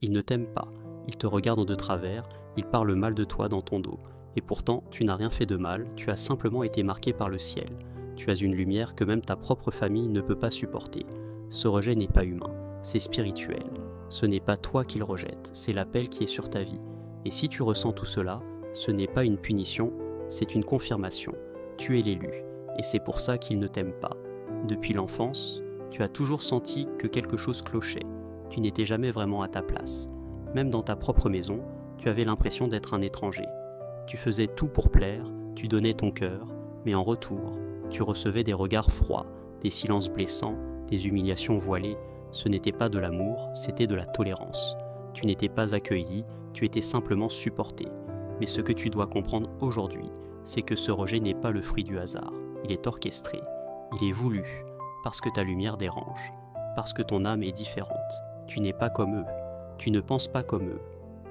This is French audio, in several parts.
Ils ne t'aiment pas, ils te regardent de travers, ils parlent mal de toi dans ton dos. Et pourtant, tu n'as rien fait de mal, tu as simplement été marqué par le ciel. Tu as une lumière que même ta propre famille ne peut pas supporter. Ce rejet n'est pas humain, c'est spirituel. Ce n'est pas toi qu'ils rejettent, c'est l'appel qui est sur ta vie. Et si tu ressens tout cela, ce n'est pas une punition, c'est une confirmation. Tu es l'élu, et c'est pour ça qu'ils ne t'aiment pas. Depuis l'enfance, tu as toujours senti que quelque chose clochait. Tu n'étais jamais vraiment à ta place. Même dans ta propre maison, tu avais l'impression d'être un étranger. Tu faisais tout pour plaire, tu donnais ton cœur, mais en retour, tu recevais des regards froids, des silences blessants, des humiliations voilées. Ce n'était pas de l'amour, c'était de la tolérance. Tu n'étais pas accueilli, tu étais simplement supporté. Mais ce que tu dois comprendre aujourd'hui, c'est que ce rejet n'est pas le fruit du hasard. Il est orchestré, il est voulu, parce que ta lumière dérange, parce que ton âme est différente. Tu n'es pas comme eux, tu ne penses pas comme eux,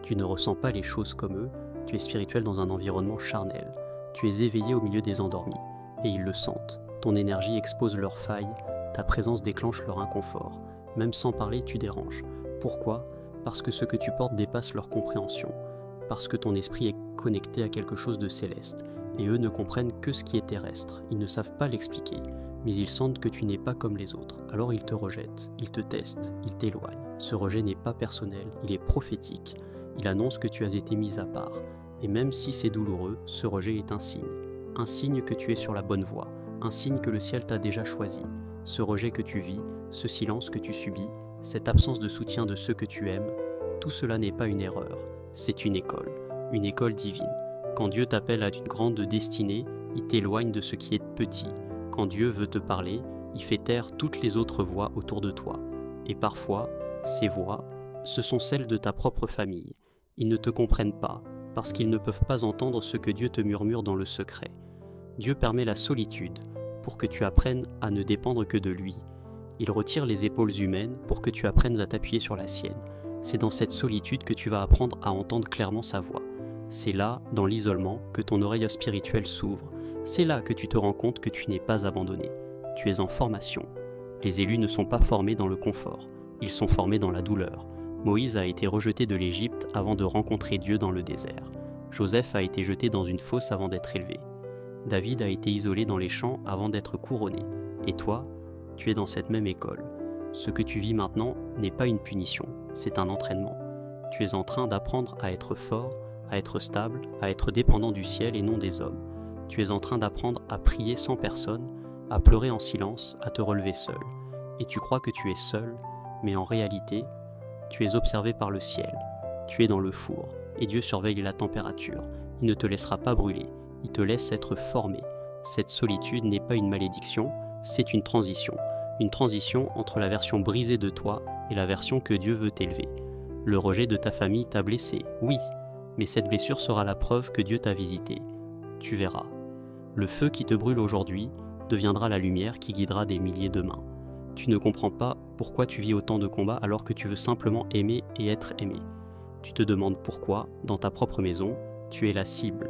tu ne ressens pas les choses comme eux, tu es spirituel dans un environnement charnel, tu es éveillé au milieu des endormis, et ils le sentent. Ton énergie expose leurs failles, ta présence déclenche leur inconfort. Même sans parler, tu déranges. Pourquoi ? Parce que ce que tu portes dépasse leur compréhension, parce que ton esprit est connecté à quelque chose de céleste, et eux ne comprennent que ce qui est terrestre. Ils ne savent pas l'expliquer, mais ils sentent que tu n'es pas comme les autres. Alors ils te rejettent, ils te testent, ils t'éloignent. Ce rejet n'est pas personnel, il est prophétique. Il annonce que tu as été mis à part. Et même si c'est douloureux, ce rejet est un signe que tu es sur la bonne voie, un signe que le ciel t'a déjà choisi. Ce rejet que tu vis, ce silence que tu subis, cette absence de soutien de ceux que tu aimes, tout cela n'est pas une erreur, c'est une école divine. Quand Dieu t'appelle à une grande destinée, il t'éloigne de ce qui est petit. Quand Dieu veut te parler, il fait taire toutes les autres voix autour de toi. Et parfois, ces voix, ce sont celles de ta propre famille. Ils ne te comprennent pas, parce qu'ils ne peuvent pas entendre ce que Dieu te murmure dans le secret. Dieu permet la solitude pour que tu apprennes à ne dépendre que de lui. Il retire les épaules humaines pour que tu apprennes à t'appuyer sur la sienne. C'est dans cette solitude que tu vas apprendre à entendre clairement sa voix. C'est là, dans l'isolement, que ton oreille spirituelle s'ouvre. C'est là que tu te rends compte que tu n'es pas abandonné. Tu es en formation. Les élus ne sont pas formés dans le confort, ils sont formés dans la douleur. Moïse a été rejeté de l'Égypte avant de rencontrer Dieu dans le désert. Joseph a été jeté dans une fosse avant d'être élevé. David a été isolé dans les champs avant d'être couronné. Et toi, tu es dans cette même école. Ce que tu vis maintenant n'est pas une punition, c'est un entraînement. Tu es en train d'apprendre à être fort, à être stable, à être dépendant du ciel et non des hommes. Tu es en train d'apprendre à prier sans personne, à pleurer en silence, à te relever seul. Et tu crois que tu es seul, mais en réalité, tu es observé par le ciel. Tu es dans le four, et Dieu surveille la température. Il ne te laissera pas brûler, il te laisse être formé. Cette solitude n'est pas une malédiction, c'est une transition. Une transition entre la version brisée de toi et la version que Dieu veut t'élever. Le rejet de ta famille t'a blessé, oui, mais cette blessure sera la preuve que Dieu t'a visité. Tu verras. Le feu qui te brûle aujourd'hui deviendra la lumière qui guidera des milliers de mains. Tu ne comprends pas pourquoi tu vis autant de combats alors que tu veux simplement aimer et être aimé. Tu te demandes pourquoi, dans ta propre maison, tu es la cible.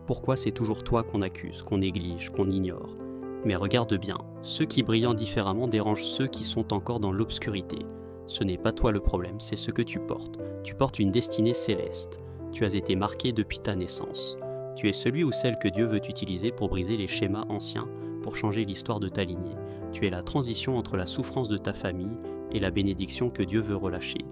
Pourquoi c'est toujours toi qu'on accuse, qu'on néglige, qu'on ignore. Mais regarde bien, ceux qui brillent différemment dérangent ceux qui sont encore dans l'obscurité. Ce n'est pas toi le problème, c'est ce que tu portes. Tu portes une destinée céleste. Tu as été marqué depuis ta naissance. Tu es celui ou celle que Dieu veut utiliser pour briser les schémas anciens, pour changer l'histoire de ta lignée. Tu es la transition entre la souffrance de ta famille et la bénédiction que Dieu veut relâcher.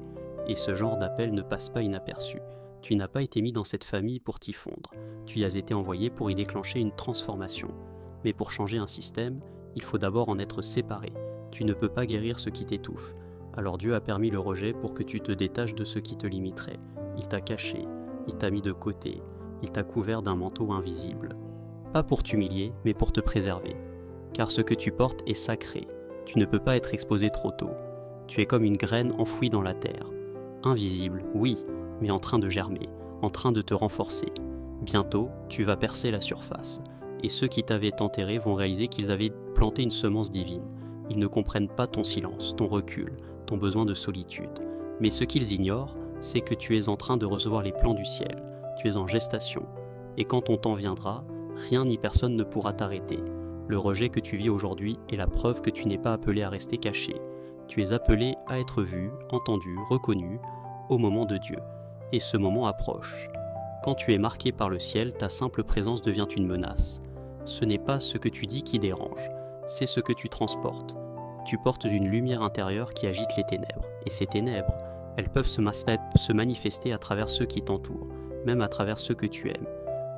Et ce genre d'appel ne passe pas inaperçu. Tu n'as pas été mis dans cette famille pour t'y fondre. Tu y as été envoyé pour y déclencher une transformation. Mais pour changer un système, il faut d'abord en être séparé. Tu ne peux pas guérir ce qui t'étouffe. Alors Dieu a permis le rejet pour que tu te détaches de ce qui te limiterait. Il t'a caché, il t'a mis de côté, il t'a couvert d'un manteau invisible. Pas pour t'humilier, mais pour te préserver. Car ce que tu portes est sacré. Tu ne peux pas être exposé trop tôt. Tu es comme une graine enfouie dans la terre. Invisible, oui, mais en train de germer, en train de te renforcer. Bientôt, tu vas percer la surface. Et ceux qui t'avaient enterré vont réaliser qu'ils avaient planté une semence divine. Ils ne comprennent pas ton silence, ton recul, ton besoin de solitude. Mais ce qu'ils ignorent, c'est que tu es en train de recevoir les plans du ciel. Tu es en gestation. Et quand ton temps viendra, rien ni personne ne pourra t'arrêter. Le rejet que tu vis aujourd'hui est la preuve que tu n'es pas appelé à rester caché. Tu es appelé à être vu, entendu, reconnu. au moment de Dieu. Et ce moment approche. Quand tu es marqué par le ciel, ta simple présence devient une menace. Ce n'est pas ce que tu dis qui dérange, c'est ce que tu transportes. Tu portes une lumière intérieure qui agite les ténèbres. Et ces ténèbres, elles peuvent se manifester à travers ceux qui t'entourent, même à travers ceux que tu aimes.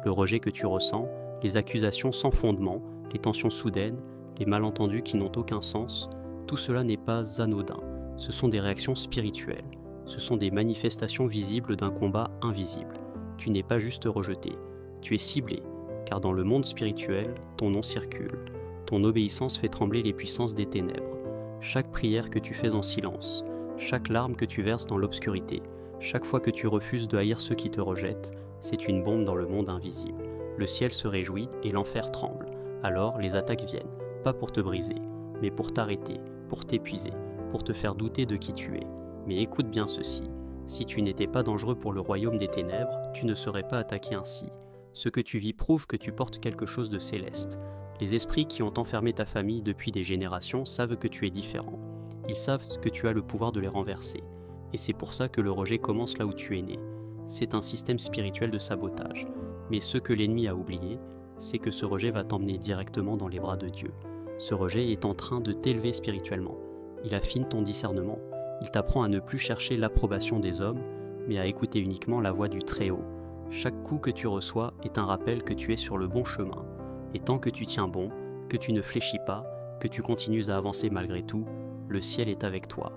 Le rejet que tu ressens, les accusations sans fondement, les tensions soudaines, les malentendus qui n'ont aucun sens, tout cela n'est pas anodin. Ce sont des réactions spirituelles. Ce sont des manifestations visibles d'un combat invisible. Tu n'es pas juste rejeté, tu es ciblé, car dans le monde spirituel, ton nom circule. Ton obéissance fait trembler les puissances des ténèbres. Chaque prière que tu fais en silence, chaque larme que tu verses dans l'obscurité, chaque fois que tu refuses de haïr ceux qui te rejettent, c'est une bombe dans le monde invisible. Le ciel se réjouit et l'enfer tremble. Alors les attaques viennent, pas pour te briser, mais pour t'arrêter, pour t'épuiser, pour te faire douter de qui tu es. Mais écoute bien ceci, si tu n'étais pas dangereux pour le royaume des ténèbres, tu ne serais pas attaqué ainsi. Ce que tu vis prouve que tu portes quelque chose de céleste. Les esprits qui ont enfermé ta famille depuis des générations savent que tu es différent. Ils savent que tu as le pouvoir de les renverser. Et c'est pour ça que le rejet commence là où tu es né. C'est un système spirituel de sabotage. Mais ce que l'ennemi a oublié, c'est que ce rejet va t'emmener directement dans les bras de Dieu. Ce rejet est en train de t'élever spirituellement. Il affine ton discernement. Il t'apprend à ne plus chercher l'approbation des hommes, mais à écouter uniquement la voix du Très-Haut. Chaque coup que tu reçois est un rappel que tu es sur le bon chemin. Et tant que tu tiens bon, que tu ne fléchis pas, que tu continues à avancer malgré tout, le ciel est avec toi.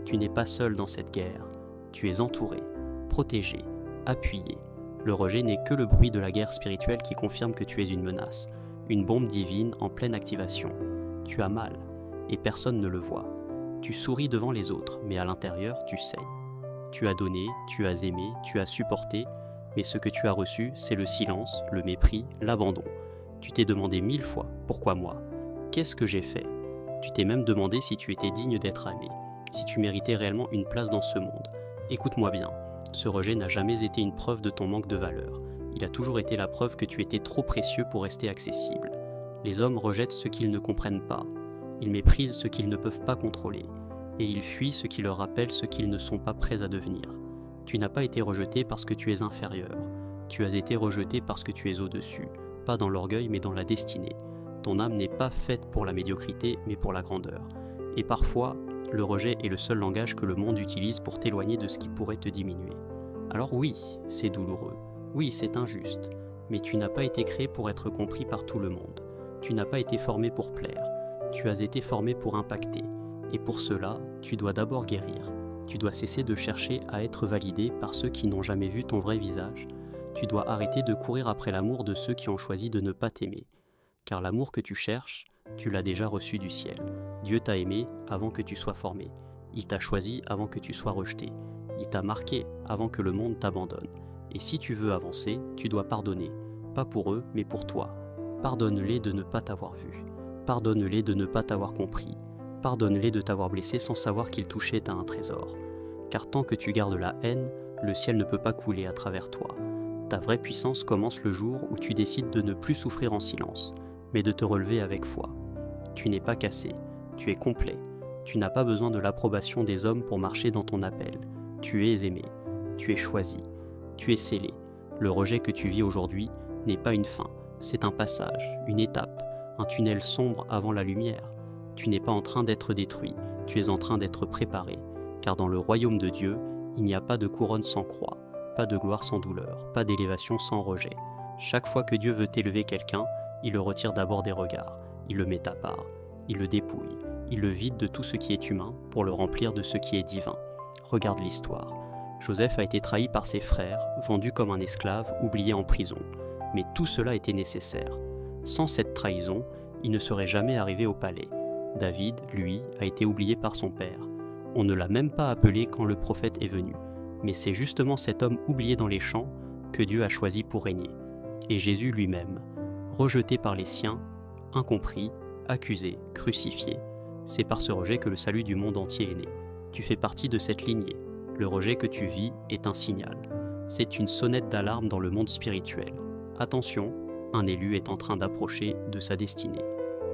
Tu n'es pas seul dans cette guerre. Tu es entouré, protégé, appuyé. Le rejet n'est que le bruit de la guerre spirituelle qui confirme que tu es une menace, une bombe divine en pleine activation. Tu as mal, et personne ne le voit. Tu souris devant les autres, mais à l'intérieur, tu saignes. Tu as donné, tu as aimé, tu as supporté, mais ce que tu as reçu, c'est le silence, le mépris, l'abandon. Tu t'es demandé 1000 fois, pourquoi moi? Qu'est-ce que j'ai fait? Tu t'es même demandé si tu étais digne d'être aimé, si tu méritais réellement une place dans ce monde. Écoute-moi bien, ce rejet n'a jamais été une preuve de ton manque de valeur. Il a toujours été la preuve que tu étais trop précieux pour rester accessible. Les hommes rejettent ce qu'ils ne comprennent pas. Ils méprisent ce qu'ils ne peuvent pas contrôler. Et ils fuient ce qui leur rappelle ce qu'ils ne sont pas prêts à devenir. Tu n'as pas été rejeté parce que tu es inférieur. Tu as été rejeté parce que tu es au-dessus. Pas dans l'orgueil, mais dans la destinée. Ton âme n'est pas faite pour la médiocrité, mais pour la grandeur. Et parfois, le rejet est le seul langage que le monde utilise pour t'éloigner de ce qui pourrait te diminuer. Alors oui, c'est douloureux. Oui, c'est injuste. Mais tu n'as pas été créé pour être compris par tout le monde. Tu n'as pas été formé pour plaire. Tu as été formé pour impacter. Et pour cela, tu dois d'abord guérir. Tu dois cesser de chercher à être validé par ceux qui n'ont jamais vu ton vrai visage. Tu dois arrêter de courir après l'amour de ceux qui ont choisi de ne pas t'aimer. Car l'amour que tu cherches, tu l'as déjà reçu du ciel. Dieu t'a aimé avant que tu sois formé. Il t'a choisi avant que tu sois rejeté. Il t'a marqué avant que le monde t'abandonne. Et si tu veux avancer, tu dois pardonner. Pas pour eux, mais pour toi. Pardonne-les de ne pas t'avoir vu. Pardonne-les de ne pas t'avoir compris. Pardonne-les de t'avoir blessé sans savoir qu'ils touchaient à un trésor. Car tant que tu gardes la haine, le ciel ne peut pas couler à travers toi. Ta vraie puissance commence le jour où tu décides de ne plus souffrir en silence, mais de te relever avec foi. Tu n'es pas cassé, tu es complet. Tu n'as pas besoin de l'approbation des hommes pour marcher dans ton appel. Tu es aimé, tu es choisi, tu es scellé. Le rejet que tu vis aujourd'hui n'est pas une fin, c'est un passage, une étape, un tunnel sombre avant la lumière. Tu n'es pas en train d'être détruit, tu es en train d'être préparé. Car dans le royaume de Dieu, il n'y a pas de couronne sans croix, pas de gloire sans douleur, pas d'élévation sans rejet. Chaque fois que Dieu veut élever quelqu'un, il le retire d'abord des regards, il le met à part, il le dépouille, il le vide de tout ce qui est humain pour le remplir de ce qui est divin. Regarde l'histoire. Joseph a été trahi par ses frères, vendu comme un esclave, oublié en prison. Mais tout cela était nécessaire. Sans cette trahison, il ne serait jamais arrivé au palais. David, lui, a été oublié par son père. On ne l'a même pas appelé quand le prophète est venu. Mais c'est justement cet homme oublié dans les champs que Dieu a choisi pour régner. Et Jésus lui-même, rejeté par les siens, incompris, accusé, crucifié. C'est par ce rejet que le salut du monde entier est né. Tu fais partie de cette lignée. Le rejet que tu vis est un signal. C'est une sonnette d'alarme dans le monde spirituel. Attention, un élu est en train d'approcher de sa destinée.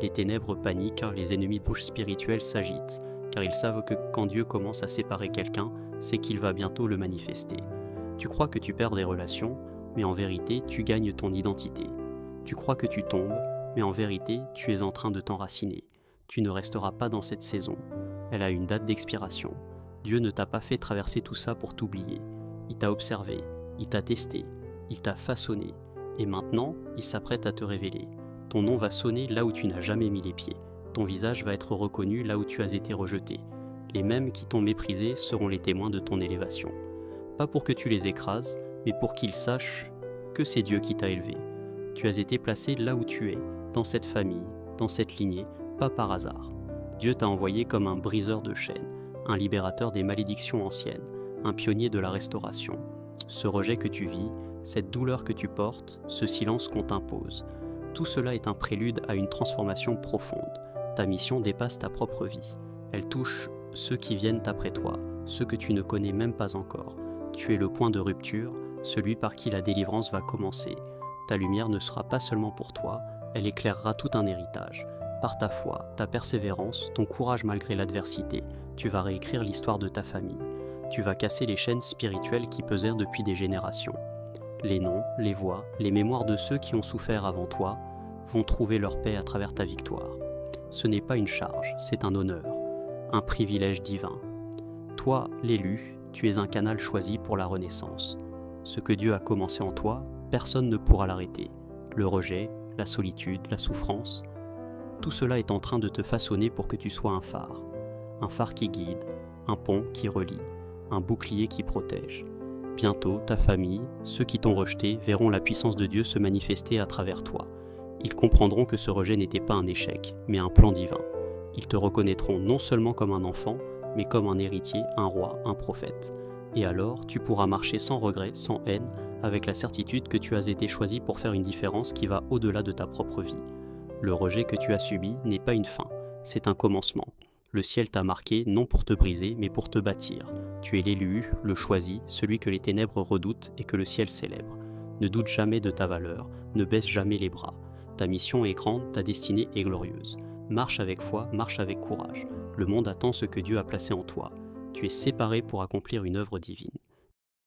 Les ténèbres paniquent, les ennemis spirituels s'agitent, car ils savent que quand Dieu commence à séparer quelqu'un, c'est qu'il va bientôt le manifester. Tu crois que tu perds des relations, mais en vérité, tu gagnes ton identité. Tu crois que tu tombes, mais en vérité, tu es en train de t'enraciner. Tu ne resteras pas dans cette saison. Elle a une date d'expiration. Dieu ne t'a pas fait traverser tout ça pour t'oublier. Il t'a observé, il t'a testé, il t'a façonné. Et maintenant, il s'apprête à te révéler. Ton nom va sonner là où tu n'as jamais mis les pieds. Ton visage va être reconnu là où tu as été rejeté. Les mêmes qui t'ont méprisé seront les témoins de ton élévation. Pas pour que tu les écrases, mais pour qu'ils sachent que c'est Dieu qui t'a élevé. Tu as été placé là où tu es, dans cette famille, dans cette lignée, pas par hasard. Dieu t'a envoyé comme un briseur de chaînes, un libérateur des malédictions anciennes, un pionnier de la restauration. Ce rejet que tu vis, cette douleur que tu portes, ce silence qu'on t'impose, tout cela est un prélude à une transformation profonde. Ta mission dépasse ta propre vie. Elle touche ceux qui viennent après toi, ceux que tu ne connais même pas encore. Tu es le point de rupture, celui par qui la délivrance va commencer. Ta lumière ne sera pas seulement pour toi, elle éclairera tout un héritage. Par ta foi, ta persévérance, ton courage malgré l'adversité, tu vas réécrire l'histoire de ta famille. Tu vas casser les chaînes spirituelles qui pesèrent depuis des générations. Les noms, les voix, les mémoires de ceux qui ont souffert avant toi vont trouver leur paix à travers ta victoire. Ce n'est pas une charge, c'est un honneur, un privilège divin. Toi, l'élu, tu es un canal choisi pour la renaissance. Ce que Dieu a commencé en toi, personne ne pourra l'arrêter. Le rejet, la solitude, la souffrance, tout cela est en train de te façonner pour que tu sois un phare qui guide, un pont qui relie, un bouclier qui protège. Bientôt, ta famille, ceux qui t'ont rejeté, verront la puissance de Dieu se manifester à travers toi. Ils comprendront que ce rejet n'était pas un échec, mais un plan divin. Ils te reconnaîtront non seulement comme un enfant, mais comme un héritier, un roi, un prophète. Et alors, tu pourras marcher sans regret, sans haine, avec la certitude que tu as été choisi pour faire une différence qui va au-delà de ta propre vie. Le rejet que tu as subi n'est pas une fin, c'est un commencement. Le ciel t'a marqué non pour te briser, mais pour te bâtir. Tu es l'élu, le choisi, celui que les ténèbres redoutent et que le ciel célèbre. Ne doute jamais de ta valeur, ne baisse jamais les bras. Ta mission est grande, ta destinée est glorieuse. Marche avec foi, marche avec courage. Le monde attend ce que Dieu a placé en toi. Tu es séparé pour accomplir une œuvre divine.